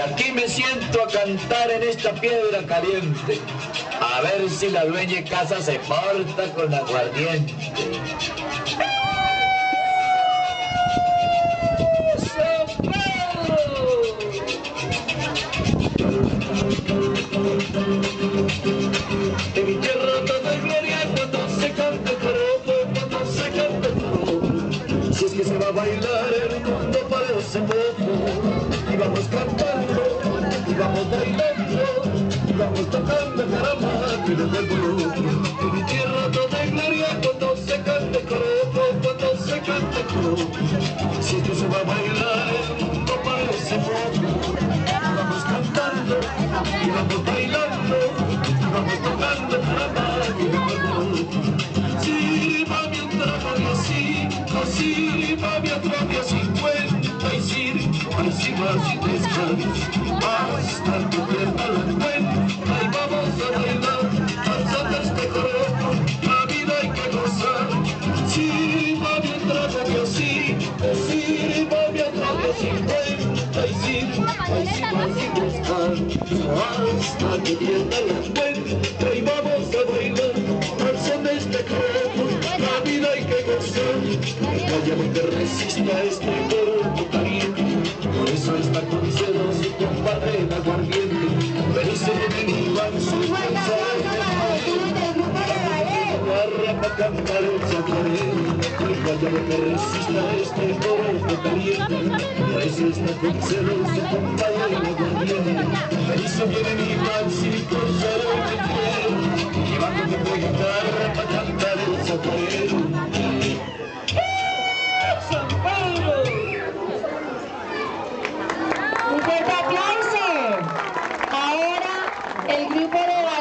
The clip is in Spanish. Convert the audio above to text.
aquí me siento a cantar en esta piedra caliente, a ver si la dueña de casa se porta con aguardiente. En mi tierra todo es gloria cuando se canta el joropo, cuando se canta el joropo. Si es que se va a bailar el mundo parece poco. Y vamos cantando, y vamos bailando, y vamos tocando caramba, que no me vuelvo. En mi tierra todo es gloria cuando se canta el joropo, cuando se canta el joropo. Si es que se va a bailar el mundo parece poco. Y vamos cantando, y vamos bailando, vamos tocando caramba, que no me vuelvo. Sí, mami, otra novia así, así, mami, otra novia 55, así va sin descanso, hasta que pierda la cuenta, y vamos a bailar, alzando este joropo, la vida hay que gozar. Sí, mami, otra novia así, así, mami, otra novia 55, así va sin descanso, hasta que pierda la cuenta, y vamos a bailar, alzando este joropo, la vida hay que gozar. Calla no te resista este cuerpo caliente, por eso está con celos y compadre el aguardiente. Felices de mi Iván, sus cansados barra pa' cantar el chacarero. Calla no te resista este cuerpo caliente, por eso está con celos y compadre el aguardiente. Felices de mi Iván, sus cansados llevando mi guitarra pa' cantar el chacarero.